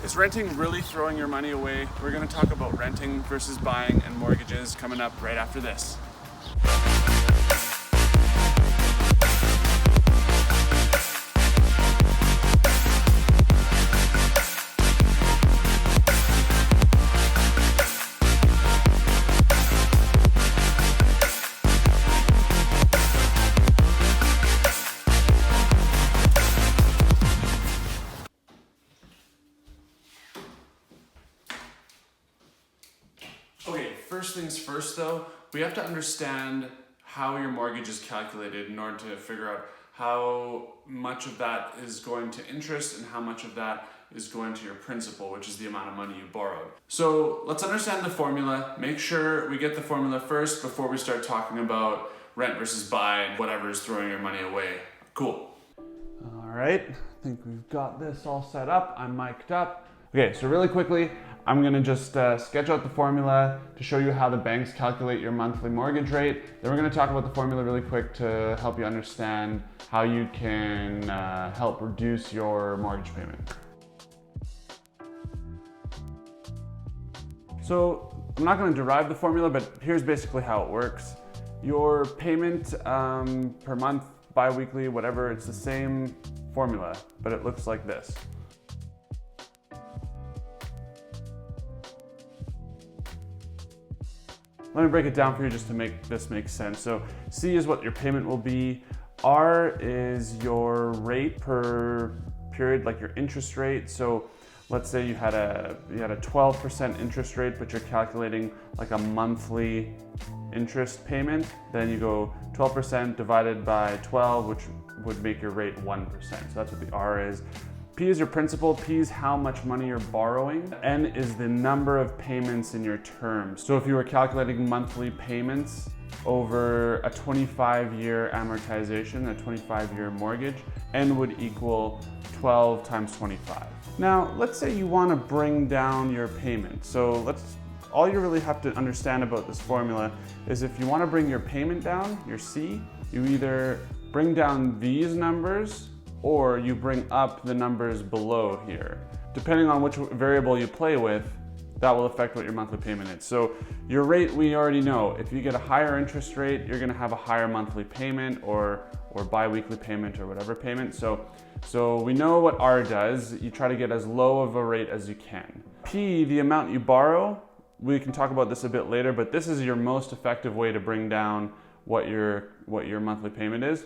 Is renting really throwing your money away? We're going to talk about renting versus buying and mortgages coming up right after this. Okay, first things first though, we have to understand how your mortgage is calculated in order to figure out how much of that is going to interest and how much of that is going to your principal, which is the amount of money you borrowed. So let's understand the formula. Make sure we get the formula first before we start talking about rent versus buy and whatever is throwing your money away. Cool. All right, I think we've got this all set up. I'm mic'd up. Okay, so really quickly, I'm gonna just sketch out the formula to show you how the banks calculate your monthly mortgage rate. Then we're gonna talk about the formula really quick to help you understand how you can help reduce your mortgage payment. So I'm not gonna derive the formula, but here's basically how it works. Your payment per month, bi-weekly, whatever, it's the same formula, but it looks like this. Let me break it down for you just to make this make sense. So C is what your payment will be. R is your rate per period, like your interest rate. So let's say you had a 12% interest rate, but you're calculating like a monthly interest payment. Then you go 12% divided by 12, which would make your rate 1%. So that's what the R is. P is your principal, P is how much money you're borrowing, N is the number of payments in your term. So if you were calculating monthly payments over a 25-year amortization, a 25-year mortgage, N would equal 12 times 25. Now, let's say you want to bring down your payment. So all you really have to understand about this formula is if you want to bring your payment down, your C, you either bring down these numbers or you bring up the numbers below here. Depending on which variable you play with, that will affect what your monthly payment is. So your rate, we already know. If you get a higher interest rate, you're gonna have a higher monthly payment or bi-weekly payment or whatever payment. So we know what R does. You try to get as low of a rate as you can. P, the amount you borrow, we can talk about this a bit later, but this is your most effective way to bring down what your monthly payment is.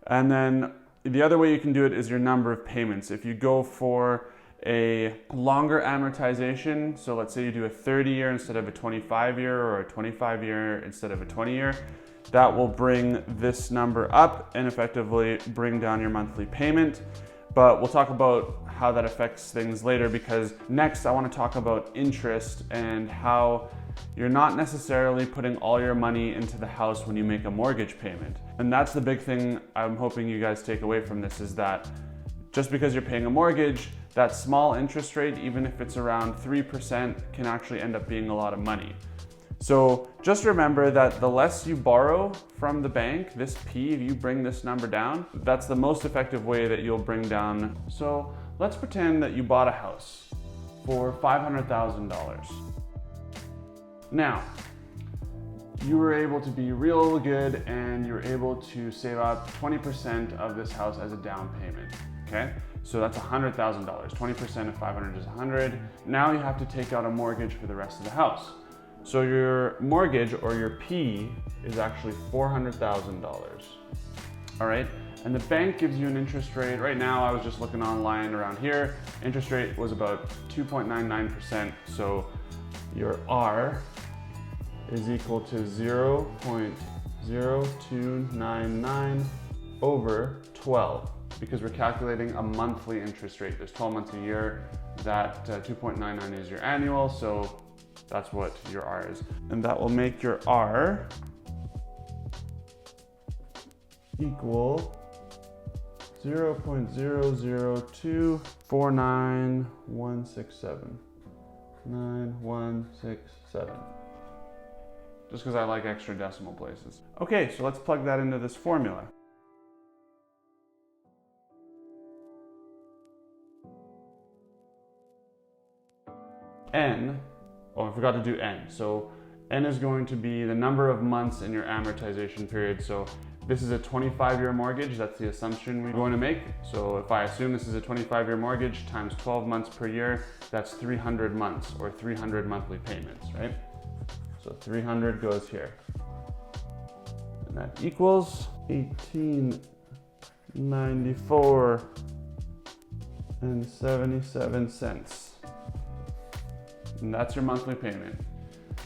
And then the other way you can do it is your number of payments. If you go for a longer amortization, so let's say you do a 30-year instead of a 25-year or a 25-year instead of a 20-year, that will bring this number up and effectively bring down your monthly payment. But we'll talk about how that affects things later, because next I want to talk about interest and how you're not necessarily putting all your money into the house when you make a mortgage payment. And that's the big thing I'm hoping you guys take away from this, is that just because you're paying a mortgage, that small interest rate, even if it's around 3%, can actually end up being a lot of money. So just remember that the less you borrow from the bank, this P, if you bring this number down, that's the most effective way that you'll bring down. So let's pretend that you bought a house for $500,000. Now, you were able to be real good and you're able to save up 20% of this house as a down payment, okay? So that's $100,000. 20% of 500 is 100. Now you have to take out a mortgage for the rest of the house. So your mortgage, or your P, is actually $400,000, all right? And the bank gives you an interest rate. Right now, I was just looking online around here, interest rate was about 2.99%. So your R is equal to 0.0299 over 12, because we're calculating a monthly interest rate. There's 12 months a year. That 2.99 is your annual, so that's what your R is. And that will make your R equal 0.00249,167. 9167. Just because I like extra decimal places. Okay, so let's plug that into this formula. N, oh, I forgot to do N. So N is going to be the number of months in your amortization period. So this is a 25-year mortgage. That's the assumption we're going to make. So if I assume this is a 25-year mortgage times 12 months per year, that's 300 months or 300 monthly payments, right? So 300 goes here. And that equals $18.94.77. And that's your monthly payment.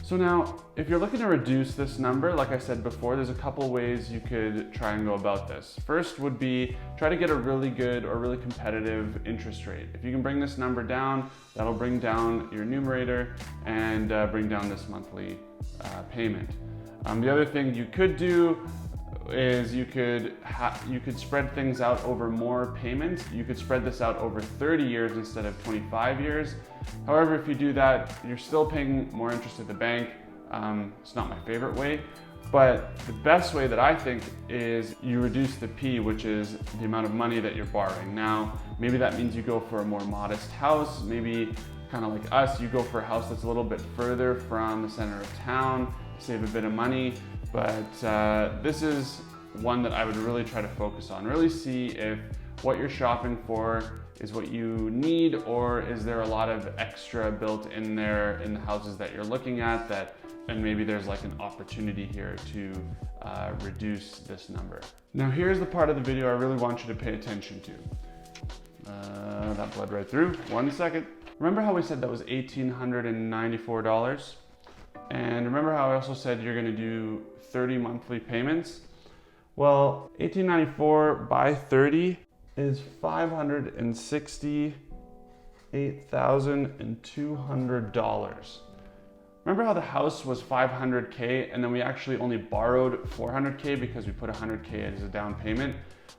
So now, if you're looking to reduce this number, like I said before, there's a couple ways you could try and go about this. First would be try to get a really good or really competitive interest rate. If you can bring this number down, that'll bring down your numerator and bring down this monthly payment. The other thing you could do is you could spread things out over more payments. You could spread this out over 30 years instead of 25 years. However, if you do that, you're still paying more interest at the bank. It's not my favorite way, but the best way that I think is you reduce the P, which is the amount of money that you're borrowing. Now, maybe that means you go for a more modest house. Maybe kind of like us, you go for a house that's a little bit further from the center of town, save a bit of money. But this is one that I would really try to focus on. Really see if what you're shopping for is what you need, or is there a lot of extra built in there in the houses that you're looking at, and maybe there's like an opportunity here to reduce this number. Now here's the part of the video I really want you to pay attention to. That bled right through. 1 second. Remember how we said that was $1,894? And remember how I also said you're gonna do 30 monthly payments? Well, $1,894 by 30 is $568,200. Remember how the house was $500K and then we actually only borrowed $400K because we put $100K as a down payment?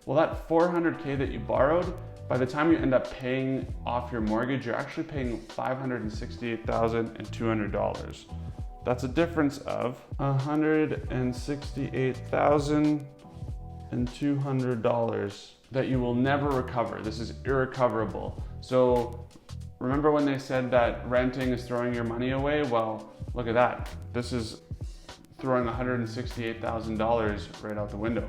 Well, that $400K that you borrowed, by the time you end up paying off your mortgage, you're actually paying $568,200. That's a difference of $168,200 that you will never recover. This is irrecoverable. So remember when they said that renting is throwing your money away? Well, look at that. This is throwing $168,000 right out the window.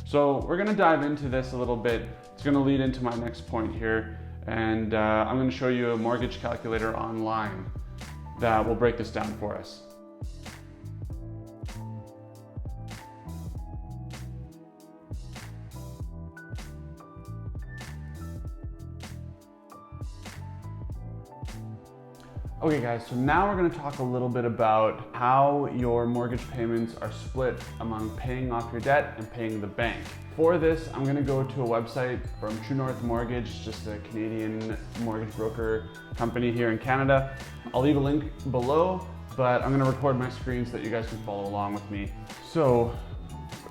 So we're gonna dive into this a little bit. It's gonna lead into my next point here. And I'm gonna show you a mortgage calculator online that will break this down for us. Okay guys, so now we're going to talk a little bit about how your mortgage payments are split among paying off your debt and paying the bank. For this, I'm going to go to a website from True North Mortgage, just a Canadian mortgage broker company here in Canada. I'll leave a link below, but I'm going to record my screen so that you guys can follow along with me. So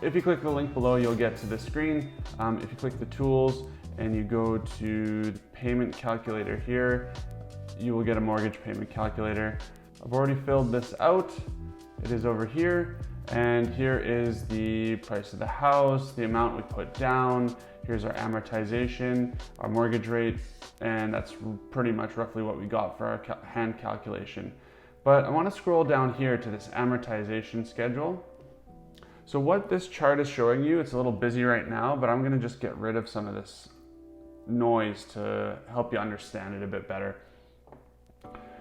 if you click the link below, you'll get to this screen. If you click the tools and you go to the payment calculator here, you will get a mortgage payment calculator. I've already filled this out. It is over here, and here is the price of the house, the amount we put down. Here's our amortization, our mortgage rate, and that's pretty much roughly what we got for our hand calculation. But I want to scroll down here to this amortization schedule. So what this chart is showing you, it's a little busy right now, but I'm going to just get rid of some of this noise to help you understand it a bit better.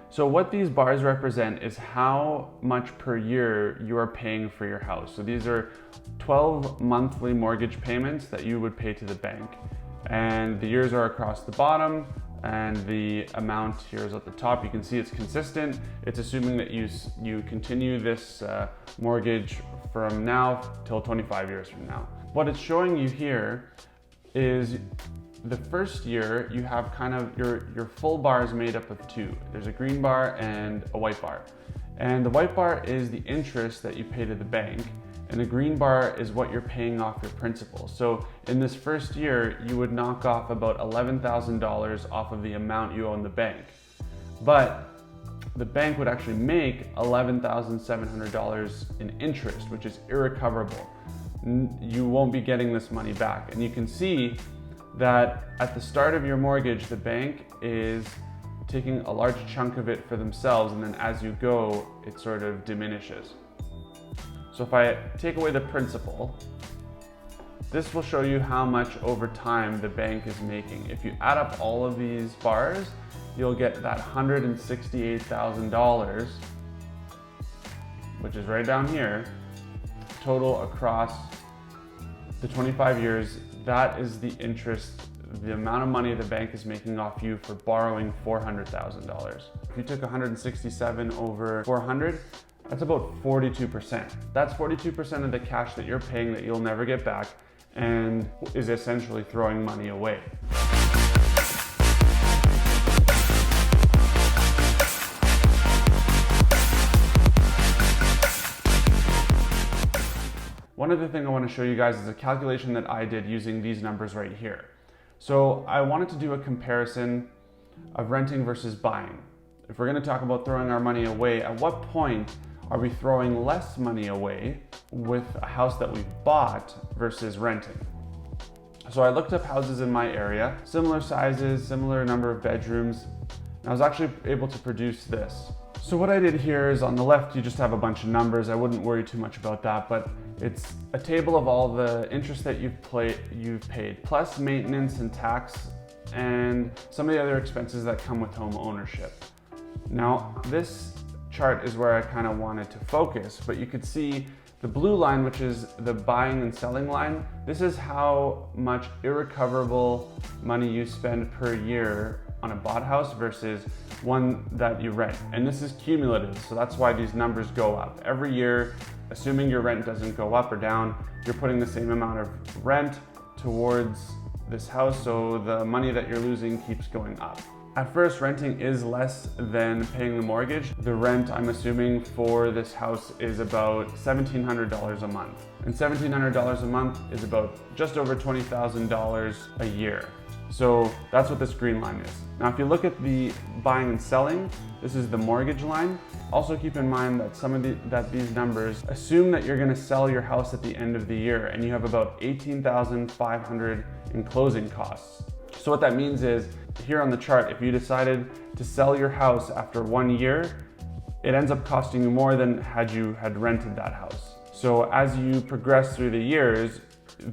So what these bars represent is how much per year you are paying for your house. So these are 12 monthly mortgage payments that you would pay to the bank. And the years are across the bottom, and the amount here is at the top. You can see it's consistent. It's assuming that you continue this mortgage from now till 25 years from now. What it's showing you here is the first year you have kind of your full bar is made up of two. There's a green bar and a white bar. And the white bar is the interest that you pay to the bank, and the green bar is what you're paying off your principal. So in this first year, you would knock off about $11,000 off of the amount you owe in the bank. But the bank would actually make $11,700 in interest, which is irrecoverable. You won't be getting this money back. And you can see that at the start of your mortgage, the bank is taking a large chunk of it for themselves, and then as you go, it sort of diminishes. So if I take away the principal, this will show you how much over time the bank is making. If you add up all of these bars, you'll get that $168,000, which is right down here, total across the 25 years. That is the interest, the amount of money the bank is making off you for borrowing $400,000. If you took 167 over 400, that's about 42%. That's 42% of the cash that you're paying that you'll never get back and is essentially throwing money away. One other thing I want to show you guys is a calculation that I did using these numbers right here. So I wanted to do a comparison of renting versus buying. If we're going to talk about throwing our money away, at what point are we throwing less money away with a house that we've bought versus renting? So I looked up houses in my area, similar sizes, similar number of bedrooms, and I was actually able to produce this. So what I did here is on the left, you just have a bunch of numbers. I wouldn't worry too much about that, but it's a table of all the interest that you've paid, plus maintenance and tax, and some of the other expenses that come with home ownership. Now, this chart is where I kind of wanted to focus, but you could see the blue line, which is the buying and selling line. This is how much irrecoverable money you spend per year on a bought house versus one that you rent. And this is cumulative, so that's why these numbers go up. Every year, assuming your rent doesn't go up or down, you're putting the same amount of rent towards this house, so the money that you're losing keeps going up. At first, renting is less than paying the mortgage. The rent, I'm assuming, for this house is about $1,700 a month. And $1,700 a month is about just over $20,000 a year. So that's what this green line is. Now, if you look at the buying and selling, this is the mortgage line. Also keep in mind that these numbers assume that you're gonna sell your house at the end of the year and you have about $18,500 in closing costs. So what that means is, here on the chart, if you decided to sell your house after 1 year, it ends up costing you more than had you had rented that house. So as you progress through the years,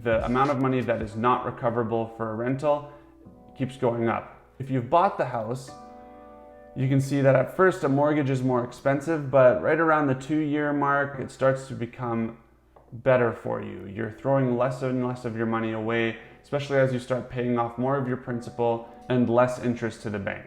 the amount of money that is not recoverable for a rental keeps going up. If you've bought the house, you can see that at first a mortgage is more expensive, but right around the 2-year mark, it starts to become better for you. You're throwing less and less of your money away, especially as you start paying off more of your principal and less interest to the bank.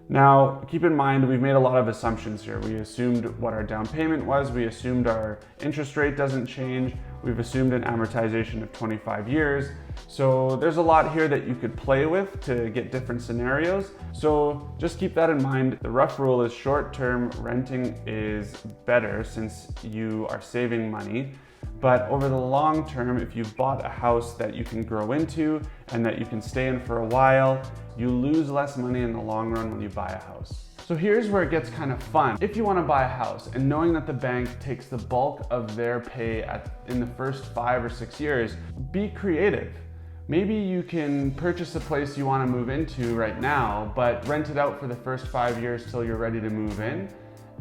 Now, keep in mind, we've made a lot of assumptions here. We assumed what our down payment was, we assumed our interest rate doesn't change, we've assumed an amortization of 25 years. So there's a lot here that you could play with to get different scenarios. So just keep that in mind. The rough rule is short-term renting is better since you are saving money. But over the long term, if you've bought a house that you can grow into and that you can stay in for a while, you lose less money in the long run when you buy a house. So here's where it gets kind of fun. If you want to buy a house and knowing that the bank takes the bulk of their pay in the first 5 or 6 years, be creative. Maybe you can purchase a place you want to move into right now, but rent it out for the first 5 years till you're ready to move in,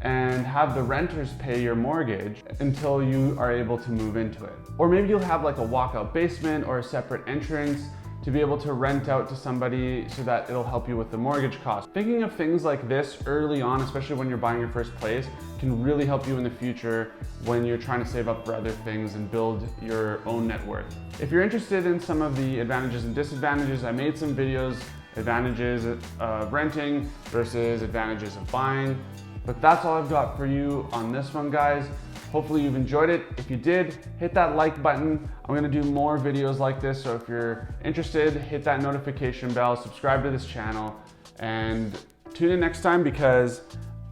and have the renters pay your mortgage until you are able to move into it. Or maybe you'll have like a walkout basement or a separate entrance to be able to rent out to somebody so that it'll help you with the mortgage cost. Thinking of things like this early on, especially when you're buying your first place, can really help you in the future when you're trying to save up for other things and build your own net worth. If you're interested in some of the advantages and disadvantages, I made some videos, advantages of renting versus advantages of buying. But that's all I've got for you on this one, guys. Hopefully you've enjoyed it. If you did, hit that like button. I'm gonna do more videos like this, so if you're interested, hit that notification bell, subscribe to this channel, and tune in next time because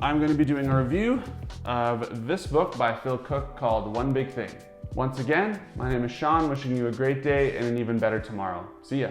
I'm gonna be doing a review of this book by Phil Cook called One Big Thing. Once again, my name is Sean, wishing you a great day and an even better tomorrow. See ya.